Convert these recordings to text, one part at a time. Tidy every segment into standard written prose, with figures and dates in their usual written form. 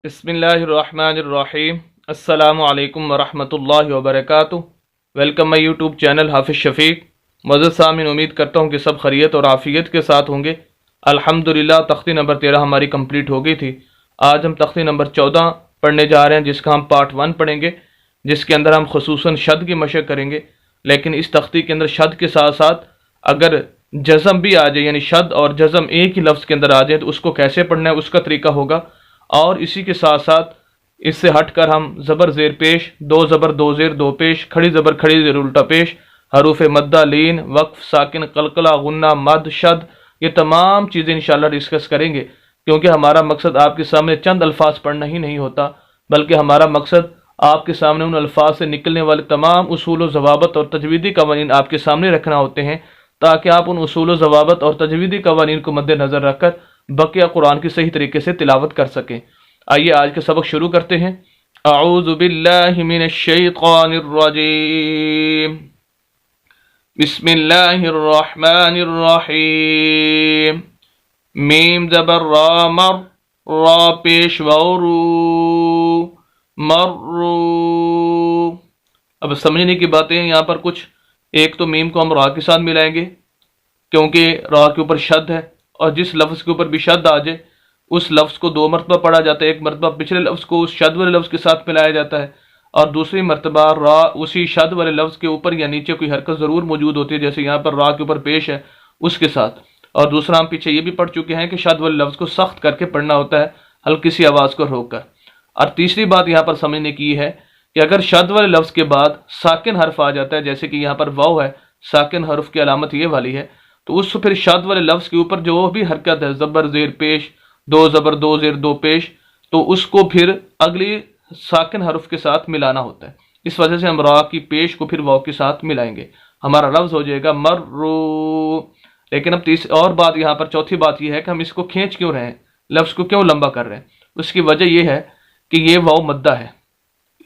बिस्मिल्लाहिर्रहमानिर्रहीम। अस्सलामु अलैकुम वरहमतुल्लाहि वबरकातुहू। वेलकम माई यूट्यूब चैनल हाफिज़ शफ़ीक। मज़ीद सामीन, उम्मीद करता हूँ कि सब खैरियत और आफ़ियत के साथ होंगे। अल्हम्दुलिल्लाह तख्ती नंबर 13 हमारी कंप्लीट हो गई थी। आज हम तख्ती नंबर 14 पढ़ने जा रहे हैं, जिसका हम पार्ट 1 पढ़ेंगे, जिसके अंदर हम खसूसन शद की मशक करेंगे। लेकिन इस तख्ती के अंदर शद के साथ साथ अगर जज़म भी आ जाए, यानी शद और जज़म एक ही लफ्ज़ के अंदर आ जाए, तो उसको कैसे पढ़ना है उसका तरीका होगा। और इसी के साथ साथ इससे हटकर हम ज़बर ज़ेर पेश, दो ज़बर दो ज़ेर दो पेश, खड़ी ज़बर खड़ी ज़ेर उल्टा पेश, हरूफ मद्दा लीन वक्फ साकिन कलकला गुन्ना मद शद, ये तमाम चीज़ें इंशाअल्लाह डिस्कस करेंगे। क्योंकि हमारा मकसद आपके सामने चंद अल्फाज पढ़ना ही नहीं होता, बल्कि हमारा मकसद आपके सामने उन अल्फाज से निकलने वाले तमाम उसूल व ज़वाबत और तजवीदी कवानीन आपके सामने रखना होते हैं, ताकि आप उन उसूल व ज़वाबत और तजवीदी कवानीन को मद्देनज़र रखकर बकिया कुरान की सही तरीके से तिलावत कर सकें। आइए आज का सबक शुरू करते हैं। अऊज़ु बिल्लाहि मिनश शैतानिर रजीम। बिस्मिल्लाहिर रहमानिर रहीम। मीम ज़बर रा मर, रा पेश वरू, मर्रू। अब समझने की बातें हैं यहाँ पर कुछ। एक तो मीम को हम रा के साथ मिलाएंगे, क्योंकि रा के ऊपर शद है, और जिस लफ्ज़ के ऊपर भी शद आ जाए उस लफ्ज़ को दो मरतबा पढ़ा जाता है। एक मरतबा पिछले लफ्ज़ को उस शद वाले लफ्ज़ के साथ मिलाया जाता है, और दूसरी मरतबा रा उसी शद वाले लफ्ज़ के ऊपर या नीचे कोई हरकत ज़रूर मौजूद होती है, जैसे यहाँ पर रा के ऊपर पेश है उसके साथ। और दूसरा हम पीछे ये भी पढ़ चुके हैं कि शद वाले लफ्ज़ को सख्त करके पढ़ना होता है, हल्की सी आवाज़ को रोक कर। और तीसरी बात यहाँ पर समझने की है कि अगर शद वाले लफ्ज़ के बाद साकिन हर्फ आ जाता है, जैसे कि यहाँ पर वाव है, साकिन हर्फ की अलामत ये वाली है, तो उस फिर शद वाले लफ्ज़ के ऊपर जो भी हरकत है, ज़बर ज़ेर पेश, दो ज़बर दो ज़ेर दो पेश, तो उसको फिर अगली साकिन हर्फ के साथ मिलाना होता है। इस वजह से हम रा की पेश को फिर वाव के साथ मिलाएंगे, हमारा लफ्ज़ हो जाएगा मर्रू। लेकिन अब और बात यहाँ पर चौथी बात यह है कि हम इसको खींच क्यों रहे हैं, लफ्ज़ को क्यों लंबा कर रहे हैं। उसकी वजह यह है कि ये वाव मद्दा है,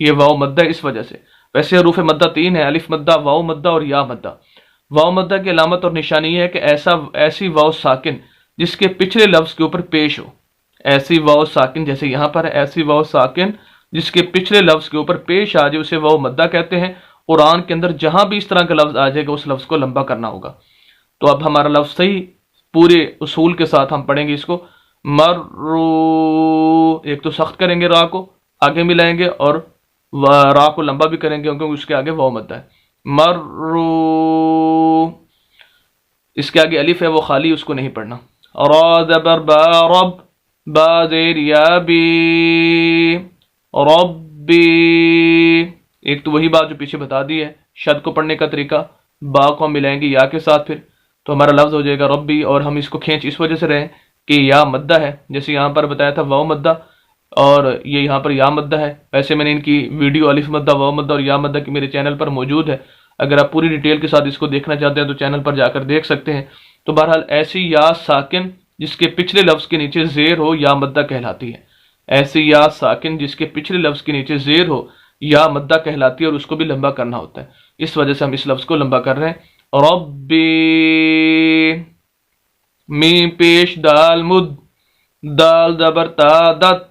ये वाव मद्दा है, इस वजह से। वैसे हरूफ मद्दा 3 है, अलिफ मद्दा, वाव मद्दा और या मद्दा। वाव मद्दा की अलामत और निशानी है कि ऐसी वाव साकिन जिसके पिछले लफ्ज़ के ऊपर पेश हो। ऐसी वाव साकिन, जैसे यहाँ पर है, ऐसी वाव साकिन जिसके पिछले लफ्ज़ के ऊपर पेश आ जाए उसे वाव मद्दा कहते हैं। कुरान के अंदर जहाँ भी इस तरह का लफ्ज़ आ जाएगा उस लफ्ज़ को लंबा करना होगा। तो अब हमारा लफ्ज़ सही पूरे उसूल के साथ हम पढ़ेंगे इसको। मर्रू, एक तो सख्त करेंगे, रा को आगे मिलाएंगे, और रा को लंबा भी करेंगे क्योंकि उसके आगे वाव मद्दा है। मर्रू, इसके आगे अलिफ है वो खाली, उसको नहीं पढ़ना। रा ज़बर बा रब, बा ज़ेर या बी, रब्बी। एक तो वही बात जो पीछे बता दी है, शद को पढ़ने का तरीका, बा को हम मिलाएंगे या के साथ, फिर तो हमारा लफ्ज़ हो जाएगा रब्बी। और हम इसको खींच इस वजह से रहे कि या मद्दा है, जैसे यहाँ पर बताया था वाव मद्दा, और ये यहाँ पर या मद्दा है। वैसे मैंने इनकी वीडियो अलिफ मद्दा, वाव मद्दा और या मद्दा की मेरे चैनल पर मौजूद है। अगर आप पूरी डिटेल के साथ इसको देखना चाहते हैं तो चैनल पर जाकर देख सकते हैं। तो बहरहाल ऐसी या साकिन जिसके पिछले लफ्ज़ के नीचे ज़ेर हो या मद्दा कहलाती है। ऐसी या साकिन जिसके पिछले लफ्ज़ के नीचे ज़ेर हो या मद्दा कहलाती है, और उसको भी लंबा करना होता है। इस वजह से हम इस लफ्ज़ को लंबा कर रहे हैं। रब्बी, मीम पेश दाल मुद, दाल ज़बर ता दत,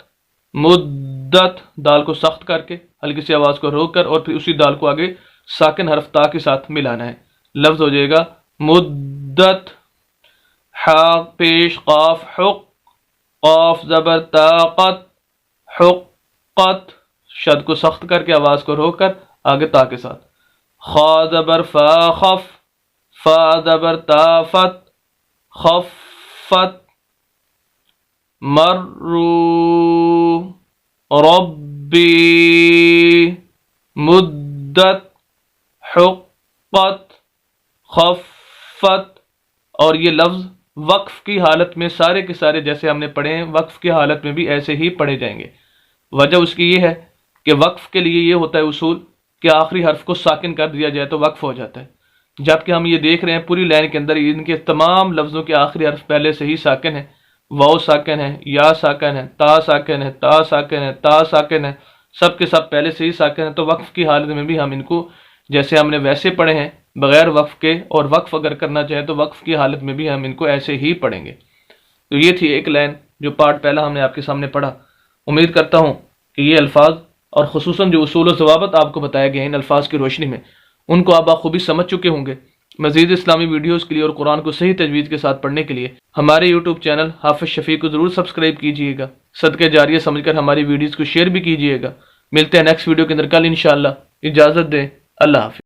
मुद्दत, दाल को सख्त करके हल्की सी आवाज़ को रोक कर, और फिर उसी दाल को आगे साकिन हर्फ ता के साथ मिलाना है। लफ्ज़ हो जाएगा मुद्दत। हा पेश काफ हुक, काफ ज़बर ताक़त, हुक्क़त, शद को सख्त करके आवाज़ को रोक कर आगे ता के साथ। खा ज़बर फा खफ, फा ज़बर ताफ़त, खफ़त। मर्रू, रब्बी, मुद्दत, हुक्क़त, खफ़त। और ये लफ्ज़ वक्फ की हालत में सारे के सारे जैसे हमने पढ़े हैं, वक्फ की हालत में भी ऐसे ही पढ़े जाएंगे। वजह उसकी ये है कि वक्फ के लिए ये होता है उसूल कि आखिरी हर्फ को साकिन कर दिया जाए तो वक्फ हो जाता है। जबकि हम ये देख रहे हैं पूरी लाइन के अंदर इनके तमाम लफ्ज़ों के आखिरी हर्फ पहले से ही साकिन है। वाव साकिन है, या साकिन है, ता साकिन है, ता साकिन है, ता साकिन है, सब के सब पहले से ही साकिन है। तो वक्फ की हालत में भी हम इनको जैसे हमने वैसे पढ़े हैं बग़ैर वक्फ के, और वक्फ अगर करना चाहें तो वक्फ की हालत में भी हम इनको ऐसे ही पढ़ेंगे। तो ये थी एक लाइन जो पार्ट पहला हमने आपके सामने पढ़ा। امید کرتا ہوں کہ یہ الفاظ اور خصوصاً جو اصول و ضوابط آپ کو بتائے گئے ہیں ان الفاظ کی روشنی میں ان کو آپ بخوبی سمجھ چکے ہوں گے۔ مزید اسلامی ویڈیوز کے لیے اور قرآن کو صحیح تجوید کے ساتھ پڑھنے کے لیے ہمارے یوٹیوب چینل حافظ شفیع کو ضرور سبسکرائب کیجیے گا۔ صدقہ جاریہ سمجھ کر ہماری ویڈیوز کو شیئر بھی کیجیے گا۔ ملتے ہیں نیکسٹ ویڈیو کے اندر کل انشاءاللہ۔ اجازت دیں، اللہ حافظ۔